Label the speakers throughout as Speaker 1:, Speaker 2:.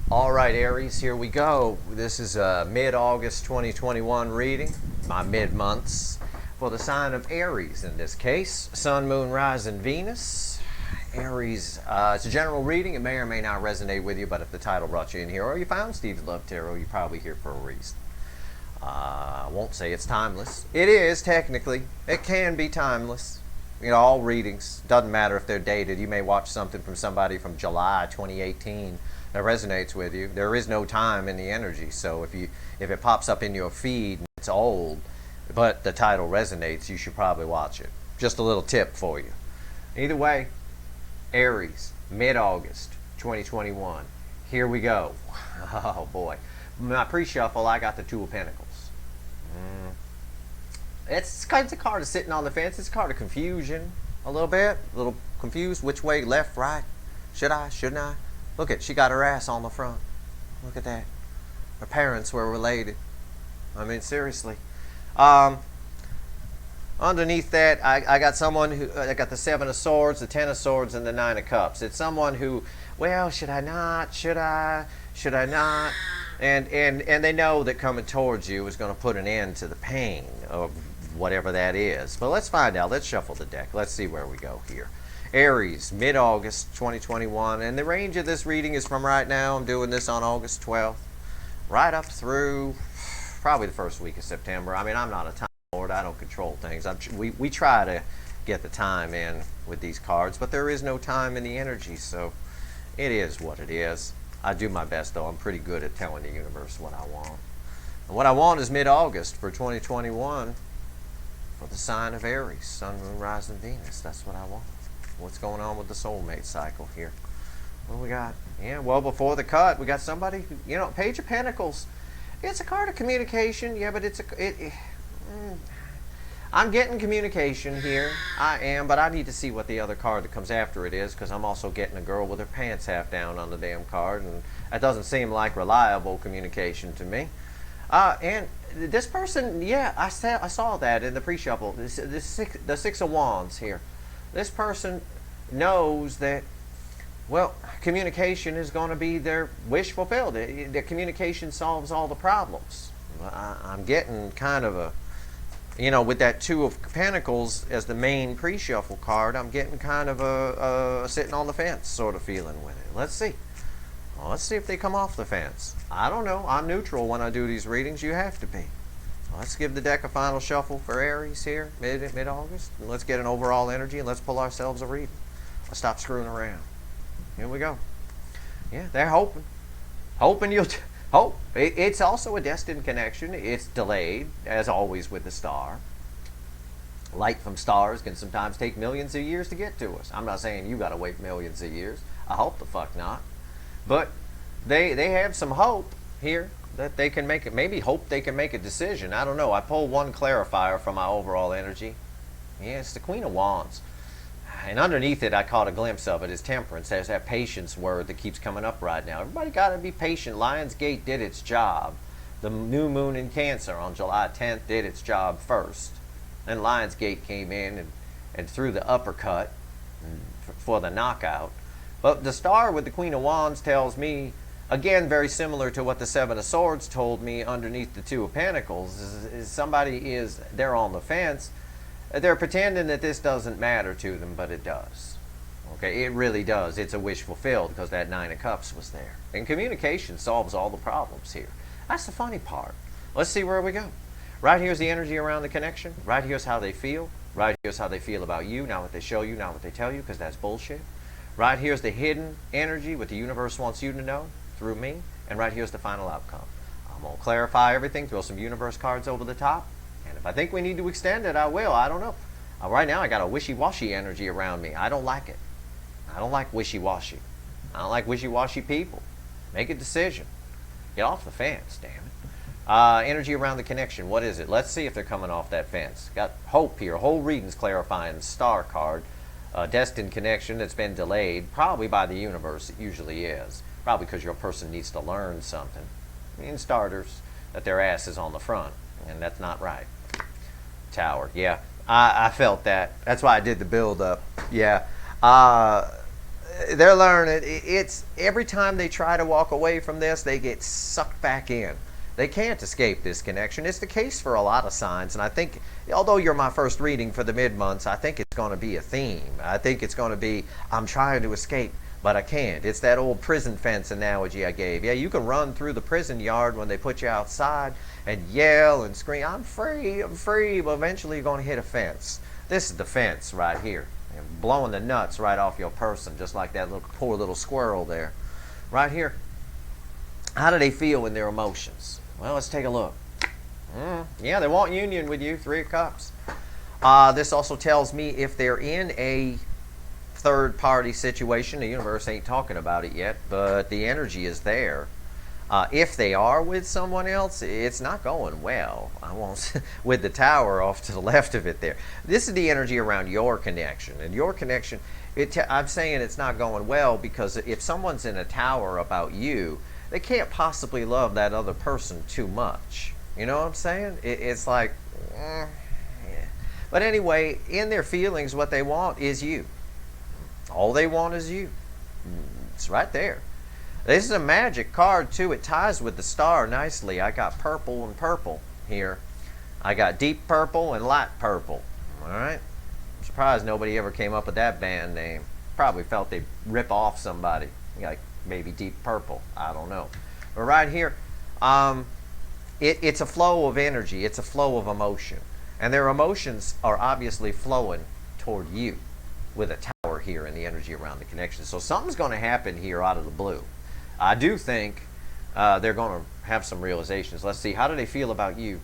Speaker 1: All right, Aries, here we go. This is a mid-August 2021 reading, my mid-months, for the sign of Aries in this case. Sun, Moon, Rising, Venus. Aries, it's a general reading. It may or may not resonate with you, but if the title brought you in here or you found Steve's Love Tarot, you're probably here for a reason. I won't say it's timeless. It is, technically. It can be timeless. You know, all readings, doesn't matter if they're dated. You may watch something from somebody from July 2018 that resonates with you. There is no time in the energy, so if it pops up in your feed and it's old, but the title resonates, you should probably watch it. Just a little tip for you. Either way, Aries, mid-August 2021. Here we go. Oh boy. My pre-shuffle, I got the Two of Pentacles. It's a card of sitting on the fence. It's a card of confusion a little bit. A little confused. Which way? Left, right? Should I? Shouldn't I? Look at, she got her ass on the front. Look at that. Her parents were related. I mean, seriously. Underneath that, I got someone who, I got the Seven of Swords, the Ten of Swords, and the Nine of Cups. It's someone who, well, should I not? Should I? Should I not? And they know that coming towards you is going to put an end to the pain of whatever that is. But let's find out. Let's shuffle the deck. Let's see where we go here. Aries, mid-August 2021. And the range of this reading is from right now. I'm doing this on August 12th. Right up through probably the first week of September. I mean, I'm not a time lord. I don't control things. We try to get the time in with these cards. But there is no time in the energy. So it is what it is. I do my best, though. I'm pretty good at telling the universe what I want. And what I want is mid-August for 2021 for the sign of Aries, Sun, Moon, Rising, Venus. That's what I want. What's going on with the soulmate cycle here? What do we got? Yeah, well, before the cut, we got somebody, you know, Page of Pentacles. It's a card of communication. Yeah, but I'm getting communication here. I am, but I need to see what the other card that comes after it is, because I'm also getting a girl with her pants half down on the damn card, and that doesn't seem like reliable communication to me. And this person, yeah, I saw that in the pre-shuffle. The Six of Wands here. This person knows that, well, communication is going to be their wish fulfilled. The communication solves all the problems. I'm getting kind of a, you know, with that Two of Pentacles as the main pre-shuffle card, I'm getting kind of a sitting on the fence sort of feeling with it. Let's see. Well, let's see if they come off the fence. I don't know. I'm neutral when I do these readings. You have to be. Let's give the deck a final shuffle for Aries here, mid-August. And let's get an overall energy and let's pull ourselves a reading. Let's stop screwing around. Here we go. Yeah, they're hoping. Hoping you'll hope. It's also a destined connection. It's delayed, as always with the star. Light from stars can sometimes take millions of years to get to us. I'm not saying you got to wait millions of years. I hope the fuck not. But they have some hope here that they can make it. Maybe hope they can make a decision. I don't know. I pulled one clarifier from my overall energy. Yeah, it's the Queen of Wands. And underneath it, I caught a glimpse of it, is Temperance. There's that patience word that keeps coming up right now. Everybody got to be patient. Lionsgate did its job. The new moon in Cancer on July 10th did its job first. Then Lionsgate came in and threw the uppercut for the knockout. But the star with the Queen of Wands tells me, again, very similar to what the Seven of Swords told me underneath the Two of Pentacles, is somebody is, they're on the fence. They're pretending that this doesn't matter to them, but it does. Okay, it really does. It's a wish fulfilled because that Nine of Cups was there. And communication solves all the problems here. That's the funny part. Let's see where we go. Right here's the energy around the connection. Right here's how they feel. Right here's how they feel about you, not what they show you, not what they tell you, because that's bullshit. Right here's the hidden energy, what the universe wants you to know through me. And right here's the final outcome. I'm going to clarify everything, throw some universe cards over the top. And if I think we need to extend it, I will. I don't know. Right now, I got a wishy-washy energy around me. I don't like it. I don't like wishy-washy. I don't like wishy-washy people. Make a decision. Get off the fence, damn it. Energy around the connection. What is it? Let's see if they're coming off that fence. Got hope here. Whole reading's clarifying. Star card. Destined connection that's been delayed, probably by the universe. It usually is. Probably because your person needs to learn something. In starters, that their ass is on the front. And that's not right. Tower. Yeah. I felt that. That's why I did the build up. Yeah. They're learning. It's every time they try to walk away from this, they get sucked back in. They can't escape this connection. It's the case for a lot of signs, and I think, although you're my first reading for the mid-months, I think it's going to be a theme. I think it's going to be, I'm trying to escape, but I can't. It's that old prison fence analogy I gave. Yeah, you can run through the prison yard when they put you outside and yell and scream, I'm free, but eventually you're going to hit a fence. This is the fence right here, blowing the nuts right off your person, just like that little poor little squirrel there. Right here. How do they feel in their emotions? Well, let's take a look. Yeah, they want union with you, 3 of Cups. This also tells me if they're in a third-party situation, the universe ain't talking about it yet, but the energy is there. If they are with someone else, it's not going well. I won't with the tower off to the left of it there. This is the energy around your connection, and your connection. I'm saying it's not going well because if someone's in a tower about you, they can't possibly love that other person too much. You know what I'm saying? It's like, yeah. But anyway, in their feelings, what they want is you. All they want is you. It's right there. This is a magic card too. It ties with the star nicely. I got purple and purple here. I got deep purple and light purple. All right. I'm surprised nobody ever came up with that band name. Probably felt they'd rip off somebody. Like maybe Deep Purple. I don't know. But right here, it's a flow of energy. It's a flow of emotion. And their emotions are obviously flowing toward you with a tower here in the energy around the connection. So something's going to happen here out of the blue. I do think they're going to have some realizations. Let's see. How do they feel about you?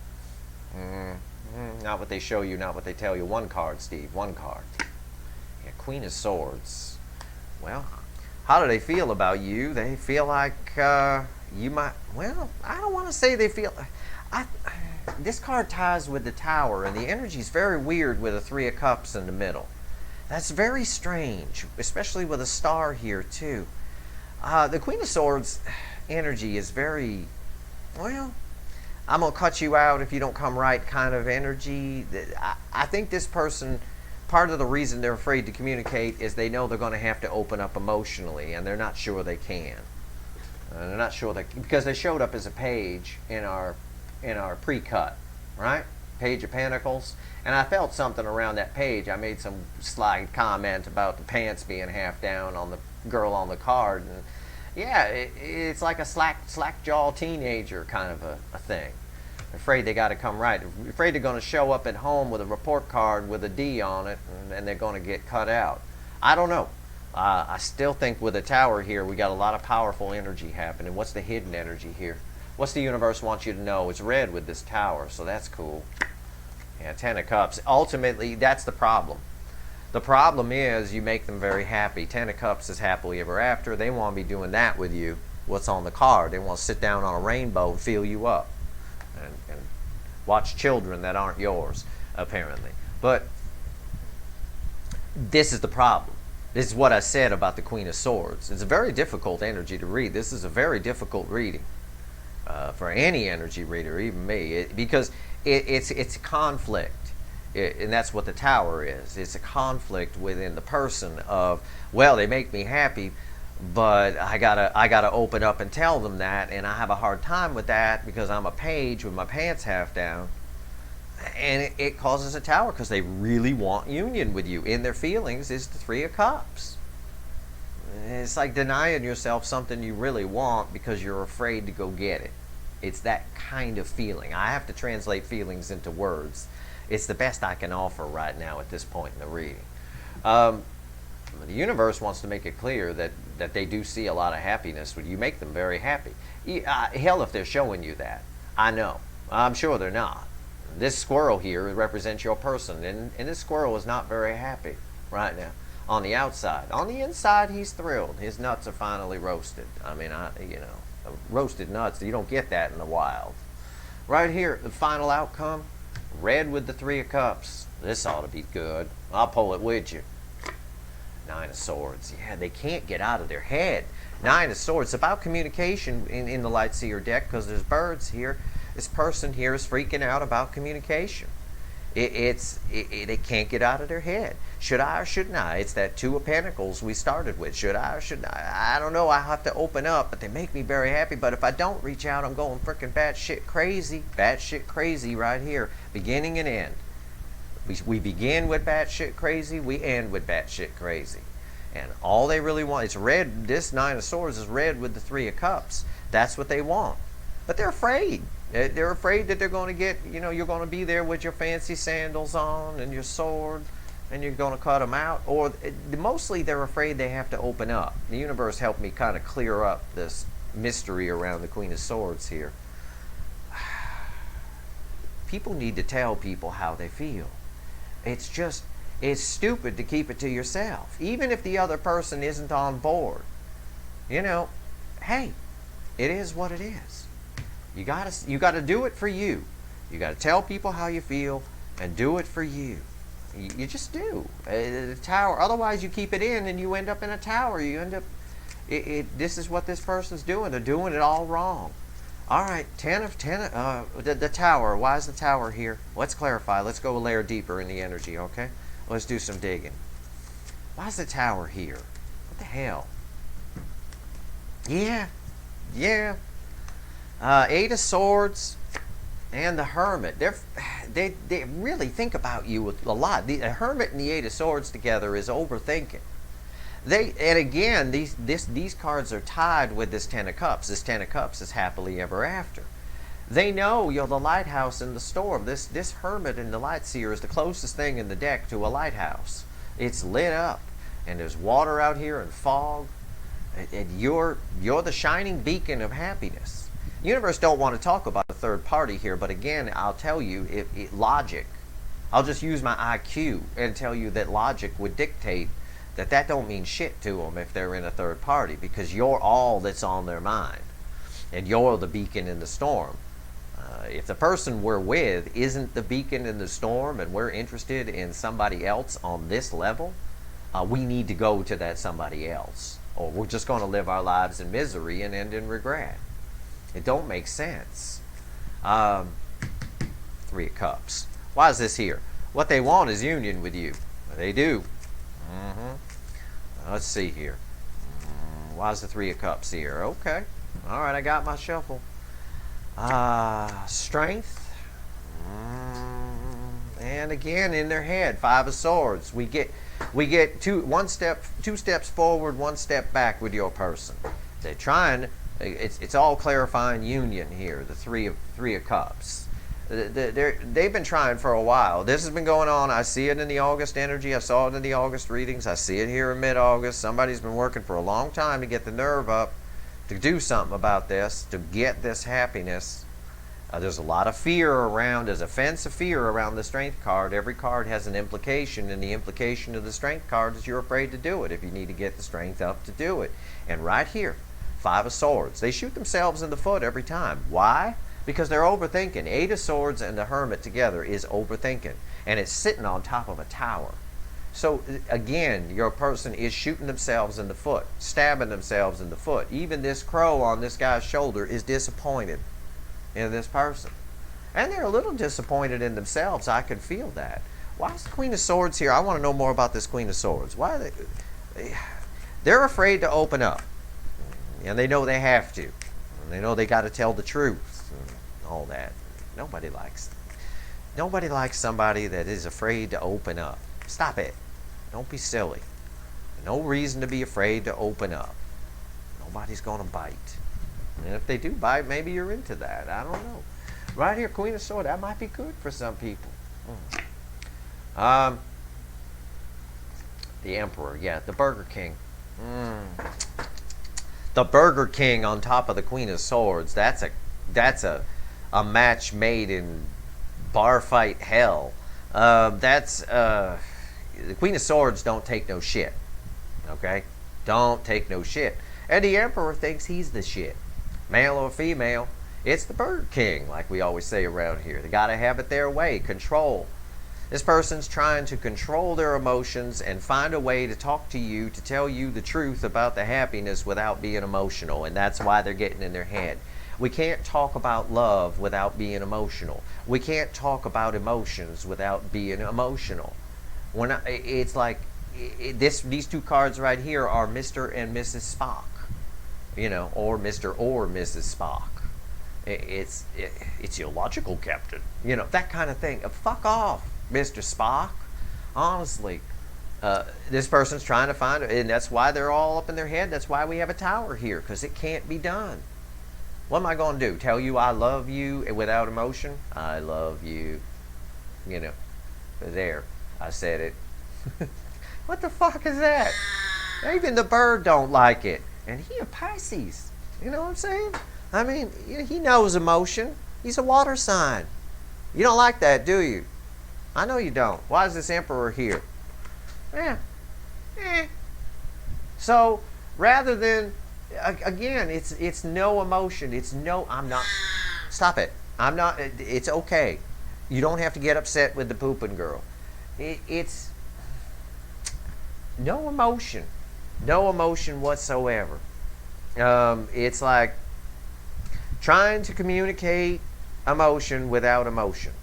Speaker 1: Not what they show you, not what they tell you. One card, Steve. One card. Yeah, Queen of Swords. Well, how do they feel about you? They feel like you might, well, I don't want to say they feel, this card ties with the tower, and the energy is very weird with a 3 of Cups in the middle. That's very strange, especially with a star here too. The Queen of Swords energy is very, well, I'm going to cut you out if you don't come right kind of energy. I think this person, part of the reason they're afraid to communicate is they know they're going to have to open up emotionally, and they're not sure they can. They're not sure that, because they showed up as a page in our pre-cut, right? Page of Pentacles. And I felt something around that page. I made some slight comment about the pants being half down on the girl on the card. And yeah, it's like a slack-jaw teenager kind of a thing. Afraid they got to come right. Afraid they're going to show up at home with a report card with a D on it, and they're going to get cut out. I don't know. I still think with the tower here, we got a lot of powerful energy happening. What's the hidden energy here? What's the universe want you to know? It's red with this tower, so that's cool. Yeah, 10 of Cups. Ultimately, that's the problem. The problem is you make them very happy. 10 of Cups is happily ever after. They want to be doing that with you. What's on the card? They want to sit down on a rainbow and feel you up. And watch children that aren't yours, apparently. But this is the problem. This is what I said about the Queen of Swords. It's a very difficult energy to read. This is a very difficult reading for any energy reader, even me, because it's a conflict. And that's what the tower is. It's a conflict within the person of, well, they make me happy, but I gotta open up and tell them that, and I have a hard time with that because I'm a page with my pants half down. And it causes a tower because they really want union with you. In their feelings is the 3 of Cups. It's like denying yourself something you really want because you're afraid to go get it. It's that kind of feeling. I have to translate feelings into words. It's the best I can offer right now at this point in the reading. The universe wants to make it clear that they do see a lot of happiness when you make them very happy. Hell, if they're showing you that. I know. I'm sure they're not. This squirrel here represents your person, and this squirrel is not very happy right now on the outside. On the inside, he's thrilled. His nuts are finally roasted. I mean, roasted nuts, you don't get that in the wild. Right here, the final outcome, red with the 3 of Cups. This ought to be good. I'll pull it with you. 9 of Swords. Yeah, they can't get out of their head. 9 of Swords. It's about communication in the Light Seer deck because there's birds here. This person here is freaking out about communication. They can't get out of their head. Should I or shouldn't I? It's that Two of Pentacles we started with. Should I or shouldn't I? I don't know. I have to open up, but they make me very happy. But if I don't reach out, I'm going freaking batshit crazy. Batshit crazy right here. Beginning and end. We begin with batshit crazy. We end with batshit crazy. And all they really want, it's red. This Nine of Swords is red with the Three of Cups. That's what they want. But they're afraid. They're afraid that they're going to get, you're going to be there with your fancy sandals on and your sword, and you're going to cut them out. Or mostly they're afraid they have to open up. The universe helped me kind of clear up this mystery around the Queen of Swords here. People need to tell people how they feel. It's stupid to keep it to yourself. Even if the other person isn't on board. Hey, it is what it is. You gotta do it for you. You gotta tell people how you feel and do it for you. You just do. The tower. Otherwise, you keep it in and you end up in a tower. You end up. This is what this person's doing. They're doing it all wrong. All right, the tower. Why is the tower here? Let's clarify. Let's go a layer deeper in the energy. Okay. Let's do some digging. Why is the tower here? What the hell? Yeah. Eight of Swords and the Hermit. They really think about you a lot. The Hermit and the Eight of Swords together is overthinking. And again, these cards are tied with this Ten of Cups. This Ten of Cups is happily ever after. They know you're the lighthouse in the storm. This Hermit and the Light Seer is the closest thing in the deck to a lighthouse. It's lit up, and there's water out here and fog. And you're the shining beacon of happiness. The universe don't want to talk about a third party here, but again, I'll tell you, logic. I'll just use my IQ and tell you that logic would dictate that don't mean shit to them if they're in a third party, because you're all that's on their mind, and you're the beacon in the storm. If the person we're with isn't the beacon in the storm and we're interested in somebody else on this level, we need to go to that somebody else, or we're just going to live our lives in misery and end in regret. It don't make sense. Three of Cups. Why is this here? What they want is union with you. They do. Let's see here. Why is the Three of Cups here? Okay. All right, I got my shuffle. Strength. And again, in their head, Five of Swords. We get two steps forward, one step back with your person. They're trying. It's all clarifying union here. The Three of Cups. They've been trying for a while. This has been going on. I see it in the August energy. I saw it in the August readings. I see it here in mid-August. Somebody's been working for a long time to get the nerve up to do something about this, to get this happiness. There's a lot of fear around. There's a fence of fear around the Strength card. Every card has an implication, and the implication of the Strength card is you're afraid to do it if you need to get the strength up to do it. And right here, Five of Swords. They shoot themselves in the foot every time. Why? Because they're overthinking. Eight of Swords and the Hermit together is overthinking. And it's sitting on top of a tower. So again, your person is shooting themselves in the foot, stabbing themselves in the foot. Even this crow on this guy's shoulder is disappointed in this person. And they're a little disappointed in themselves. I can feel that. Why is the Queen of Swords here? I want to know more about this Queen of Swords. Why are they're afraid to open up. And they know they have to. And they know they got to tell the truth and all that. Nobody likes somebody that is afraid to open up. Stop it. Don't be silly. No reason to be afraid to open up. Nobody's going to bite. And if they do bite, maybe you're into that. I don't know. Right here, Queen of Swords. That might be good for some people. The Emperor. Yeah, the Burger King. The Burger King on top of the Queen of Swords. That's a match made in bar fight hell. The Queen of Swords don't take no shit. Okay? Don't take no shit. And the Emperor thinks he's the shit. Male or female, it's the Burger King, like we always say around here. They gotta have it their way. Control. This person's trying to control their emotions and find a way to talk to you, to tell you the truth about the happiness without being emotional. And that's why they're getting in their head. We can't talk about love without being emotional. We can't talk about emotions without being emotional. It's like these two cards right here are Mr. and Mrs. Spock, or Mr. or Mrs. Spock. It's illogical, Captain. That kind of thing. Fuck off, Mr. Spock. Honestly, this person's trying to find it, and that's why they're all up in their head. That's why we have a tower here, because it can't be done. What am I going to do? Tell you I love you without emotion? I love you. There. I said it. What the fuck is that? Even the bird don't like it. And he a Pisces. You know what I'm saying? I mean, he knows emotion. He's a water sign. You don't like that, do you? I know you don't. Why is this emperor here? Yeah. So, rather than, again, it's no emotion. I'm not, stop it. I'm not, it's okay. You don't have to get upset with the pooping girl. It's no emotion. No emotion whatsoever. It's like trying to communicate emotion without emotion.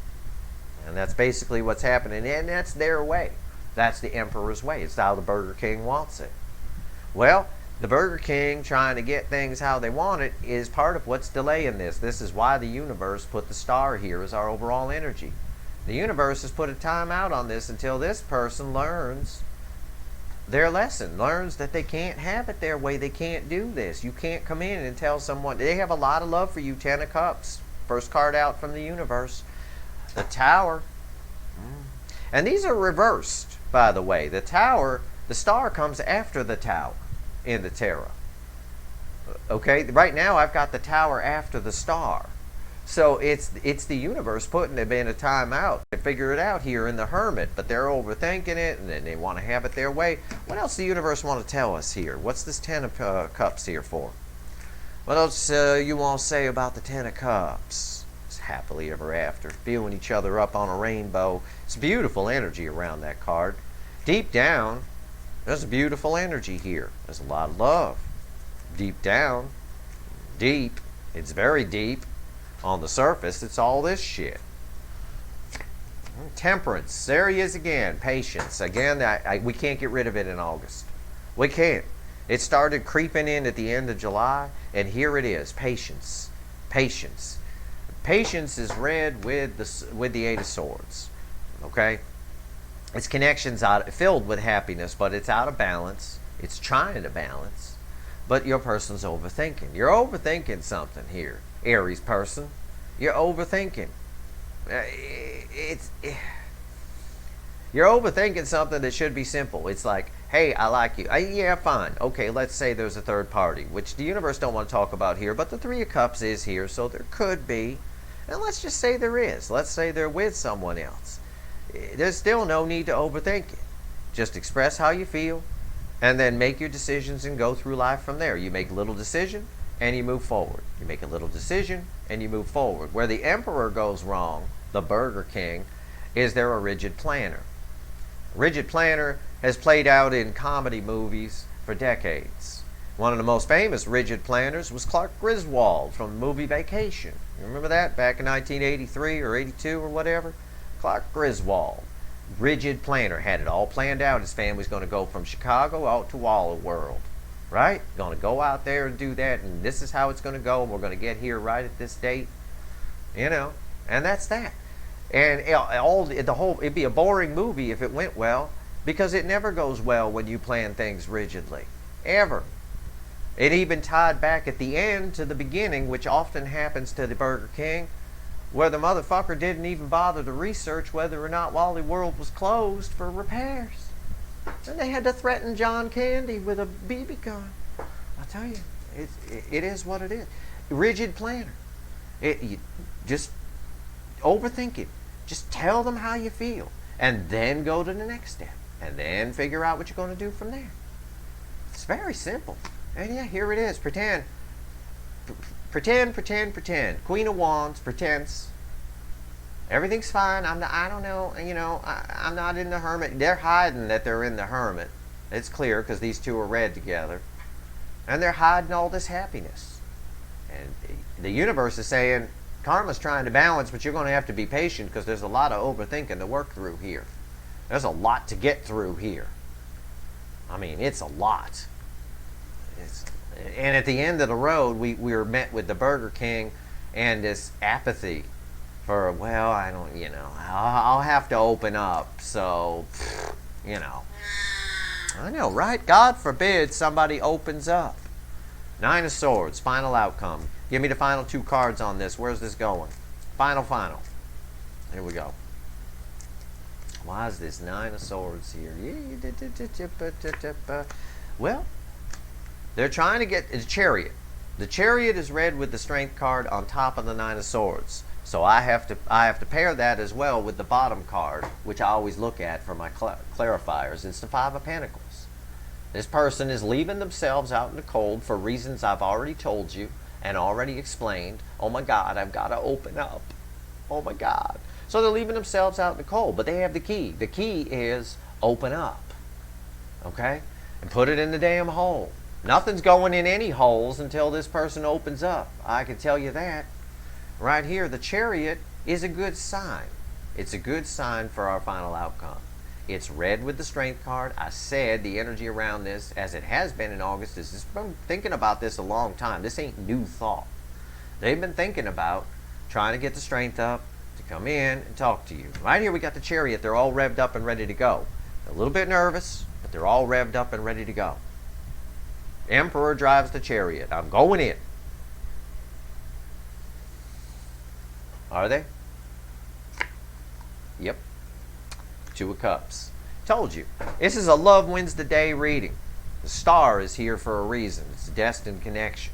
Speaker 1: And that's basically what's happening. And that's their way. That's the emperor's way. It's how the Burger King wants it. Well, the Burger King trying to get things how they want it is part of what's delaying this. This is why the universe put the star here as our overall energy. The universe has put a time out on this until this person learns their lesson, learns that they can't have it their way. They can't do this. You can't come in and tell someone. They have a lot of love for you. 10 of Cups. First card out from the universe. The Tower. And these are reversed, by the way. The Tower, the star comes after the Tower in the tarot. Okay, right now I've got the Tower after the star. So it's the universe putting them in a timeout to figure it out here in the Hermit, but they're overthinking it and then they want to have it their way. What else does the universe want to tell us here? What's this 10 of Cups here for? What else you want to say about the 10 of Cups? It's happily ever after, feeling each other up on a rainbow. It's beautiful energy around that card. Deep down, there's a beautiful energy here. There's a lot of love. Deep down, deep, it's very deep. On the surface, it's all this shit. Temperance. There he is again. Patience. Again, we can't get rid of it in August. We can't. It started creeping in at the end of July, and here it is. Patience. Patience. Patience is read with the Eight of Swords. Okay? Its connection's filled with happiness, but it's out of balance. It's trying to balance. But your person's overthinking. You're overthinking something here. Aries person, you're overthinking. You're overthinking something that should be simple. It's like, hey, I like you. Yeah, fine. Okay, let's say there's a third party, which the universe don't want to talk about here, but the Three of Cups is here, so there could be. And let's just say there is. Let's say they're with someone else. There's still no need to overthink it. Just express how you feel, and then make your decisions and go through life from there. You make a little decision, and you move forward. You make a little decision, and you move forward. Where the Emperor goes wrong, the Burger King, is they're a rigid planner. Rigid planner has played out in comedy movies for decades. One of the most famous rigid planners was Clark Griswold from the movie Vacation. You remember that? Back in 1983 or 82 or whatever? Clark Griswold. Rigid planner. Had it all planned out. His family's going to go from Chicago out to Walla World. Right? Going to go out there and do that, and this is how it's going to go, and we're going to get here right at this date. And that's that. And it'd be a boring movie if it went well, because it never goes well when you plan things rigidly. Ever. It even tied back at the end to the beginning, which often happens to the Burger King, where the motherfucker didn't even bother to research whether or not Wally World was closed for repairs. And they had to threaten John Candy with a BB gun. I tell you, it is what it is. Rigid planner. You just overthink it. Just tell them how you feel, and then go to the next step, and then figure out what you're going to do from there. It's very simple. And yeah, here it is. Pretend. Queen of Wands, pretense. Everything's fine. I don't know. I'm not in the Hermit. They're hiding that they're in the Hermit. It's clear because these two are read together. And they're hiding all this happiness. And the universe is saying, karma's trying to balance, but you're going to have to be patient because there's a lot of overthinking to work through here. There's a lot to get through here. I mean, it's a lot. And at the end of the road, we were met with the Burger King and this apathy for, well, I don't, I'll have to open up. So, I know, right? God forbid somebody opens up. Nine of Swords, final outcome. Give me the final 2 cards on this. Where's this going? Final. Here we go. Why is this 9 of Swords here? Well, they're trying to get the Chariot. The Chariot is read with the Strength card on top of the 9 of Swords. So I have to pair that as well with the bottom card, which I always look at for my clarifiers. It's the 5 of Pentacles. This person is leaving themselves out in the cold for reasons I've already told you and already explained. Oh my God, I've got to open up. Oh my God. So they're leaving themselves out in the cold, but they have the key. The key is open up. Okay? And put it in the damn hole. Nothing's going in any holes until this person opens up. I can tell you that. Right here, the Chariot is a good sign. It's a good sign for our final outcome. It's red with the Strength card. I said the energy around this, as it has been in August, is been thinking about this a long time. This ain't new thought. They've been thinking about trying to get the Strength up to come in and talk to you. Right here we got the Chariot. They're all revved up and ready to go. A little bit nervous, but they're all revved up and ready to go. Emperor drives the Chariot. I'm going in. Are they? Yep. 2 of Cups. Told you. This is a love wins the day reading. The star is here for a reason. It's a destined connection.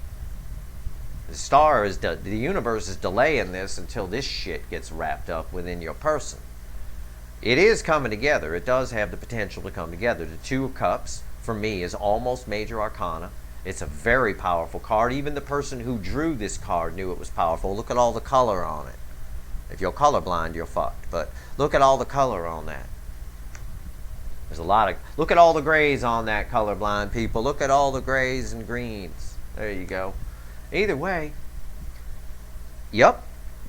Speaker 1: The star is, the universe is delaying this until this shit gets wrapped up within your person. It is coming together. It does have the potential to come together. The 2 of Cups, for me, is almost major arcana. It's a very powerful card. Even the person who drew this card knew it was powerful. Look at all the color on it. If you're colorblind, you're fucked. But look at all the color on that. There's a lot of... Look at all the grays on that, colorblind people. Look at all the grays and greens. There you go. Either way, yep,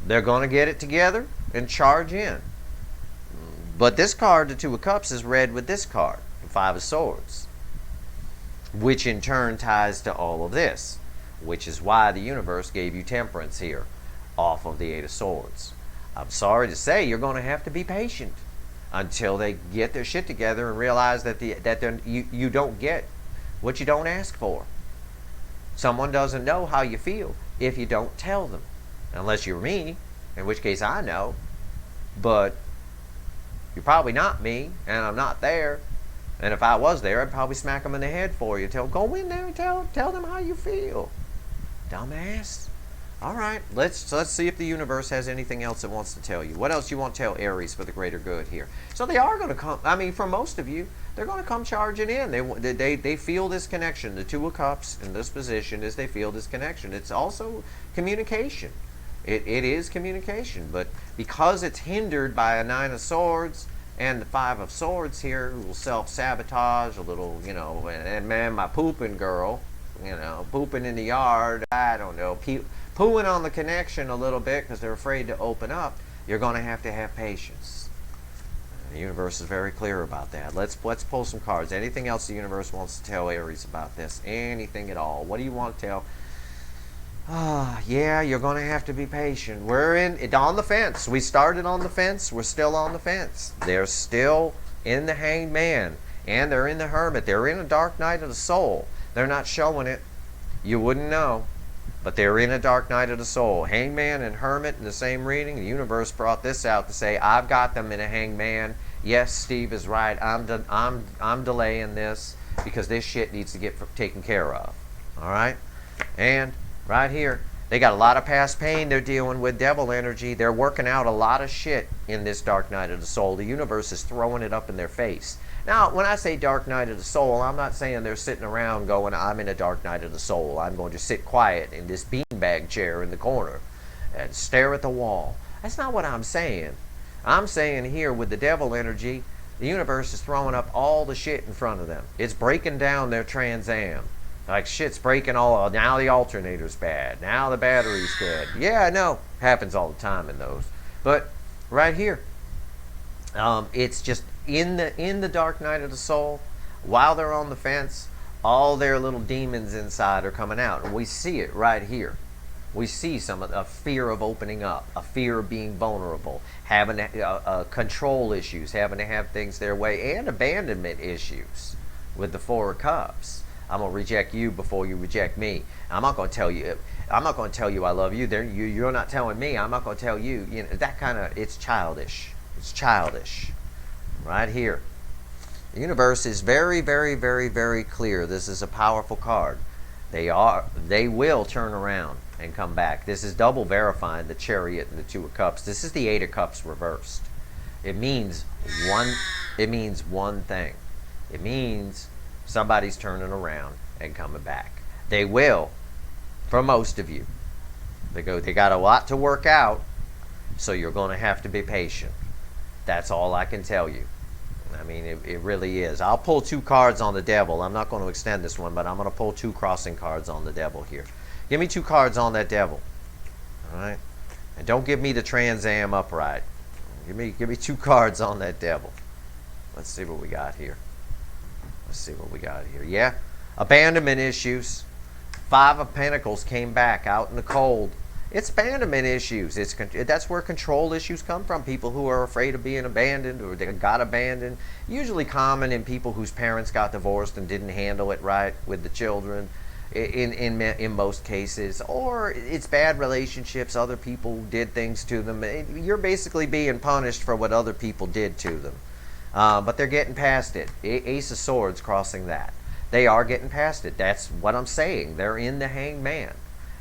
Speaker 1: they're going to get it together and charge in. But this card, the 2 of Cups, is red with this card, the 5 of Swords, which in turn ties to all of this, which is why the universe gave you Temperance here off of the 8 of Swords. I'm sorry to say, you're going to have to be patient until they get their shit together and realize that you don't get what you don't ask for. Someone doesn't know how you feel if you don't tell them. Unless you're me, in which case I know. But you're probably not me, and I'm not there. And if I was there, I'd probably smack them in the head for you. Go in there and tell them how you feel. Dumbass. All right, let's see if the universe has anything else it wants to tell you. What else you want to tell Aries for the greater good here? So they are going to come. I mean, for most of you, they're going to come charging in. They feel this connection. The 2 of Cups in this position is they feel this connection. It's also communication. It is communication, but because it's hindered by a 9 of Swords and the 5 of Swords here, a little self-sabotage, a little, and man, my pooping girl, pooping in the yard, I don't know, pooing on the connection a little bit because they're afraid to open up, you're going to have patience. The universe is very clear about that. Let's pull some cards. Anything else the universe wants to tell Aries about this? Anything at all? What do you want to tell? Yeah, you're going to have to be patient. We're on the fence. We started on the fence. We're still on the fence. They're still in the Hanged Man, and they're in the Hermit. They're in a dark night of the soul. They're not showing it. You wouldn't know. But they're in a dark night of the soul. Hangman and Hermit in the same reading. The universe brought this out to say, I've got them in a Hangman. Yes, Steve is right. I'm delaying this because this shit needs to get taken care of. All right? And right here, they got a lot of past pain they're dealing with, devil energy. They're working out a lot of shit in this dark night of the soul. The universe is throwing it up in their face. Now, when I say dark night of the soul, I'm not saying they're sitting around going, I'm in a dark night of the soul. I'm going to sit quiet in this beanbag chair in the corner and stare at the wall. That's not what I'm saying. I'm saying here with the devil energy, the universe is throwing up all the shit in front of them. It's breaking down their Trans Am Like, shit's breaking all. Now the alternator's bad. Now the battery's dead. Yeah, I know. Happens all the time in those. But right here, it's just in the dark night of the soul. While they're on the fence, all their little demons inside are coming out, and we see it right here. We see some of a fear of opening up, a fear of being vulnerable, having control issues, having to have things their way, and abandonment issues with the Four of Cups. I'm gonna reject you before you reject me. I'm not gonna tell you. I'm not gonna tell you I love you. You're not telling me. I'm not gonna tell you. You know that kind of. It's childish. It's childish. Right here. The universe is very, very, very, very clear. This is a powerful card. They will turn around and come back. This is double verifying the Chariot and the Two of Cups. This is the Eight of Cups reversed. It means one thing. It means somebody's turning around and coming back. They will, for most of you. They got a lot to work out, so you're going to have to be patient. That's all I can tell you. I mean, it really is. I'll pull 2 cards on the Devil. I'm not going to extend this one, but I'm going to pull 2 crossing cards on the Devil here. Give me 2 cards on that Devil. All right? And don't give me the Trans Am upright. Give me 2 cards on that Devil. Let's see what we got here. Let's see what we got here. Yeah, abandonment issues. 5 of Pentacles came back out in the cold. It's abandonment issues. That's where control issues come from. People who are afraid of being abandoned or they got abandoned. Usually common in people whose parents got divorced and didn't handle it right with the children. In most cases, or it's bad relationships. Other people did things to them. You're basically being punished for what other people did to them. But they're getting past it. Ace of Swords crossing that. They are getting past it. That's what I'm saying. They're in the Hanged Man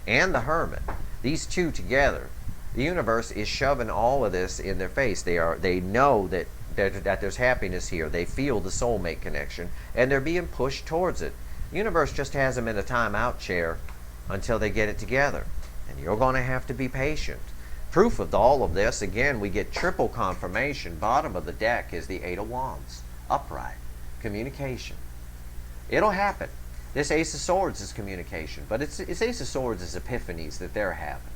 Speaker 1: and the Hermit. These two together, the universe is shoving all of this in their face. They know that there's happiness here. They feel the soulmate connection, and they're being pushed towards it. The universe just has them in a timeout chair until they get it together, and you're going to have to be patient. Proof of all of this, again, we get triple confirmation. Bottom of the deck is the Eight of Wands, upright, communication. It'll happen. This Ace of Swords is communication, but it's Ace of Swords is epiphanies that they're having.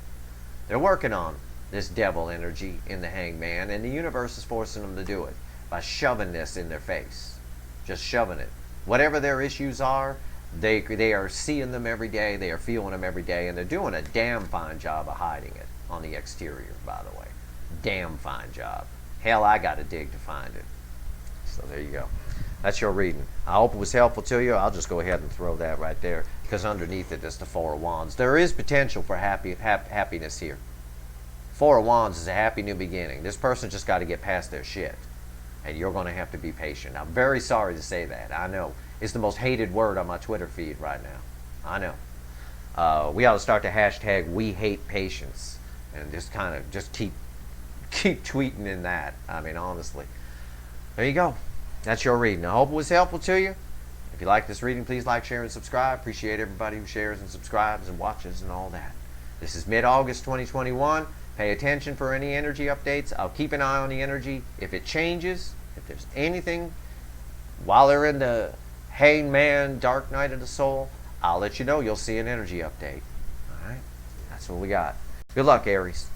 Speaker 1: They're working on this devil energy in the Hanged Man, and the universe is forcing them to do it by shoving this in their face. Just shoving it. Whatever their issues are, they are seeing them every day, they are feeling them every day, and they're doing a damn fine job of hiding it on the exterior, by the way. Damn fine job. Hell, I got to dig to find it. So there you go. That's your reading. I hope it was helpful to you. I'll just go ahead and throw that right there, because underneath it is the Four of Wands. There is potential for happiness here. Four of Wands is a happy new beginning. This person just got to get past their shit, and you're going to have to be patient. I'm very sorry to say that. I know. It's the most hated word on my Twitter feed right now. I know. We ought to start the hashtag We Hate Patience, and just kind of keep tweeting in that. I mean, honestly. There you go. That's your reading. I hope it was helpful to you. If you like this reading, please like, share, and subscribe. Appreciate everybody who shares and subscribes and watches and all that. This is mid-August 2021. Pay attention for any energy updates. I'll keep an eye on the energy. If it changes, if there's anything while they're in the Hanged Man, Dark Night of the Soul, I'll let you know. You'll see an energy update. All right? That's what we got. Good luck, Aries.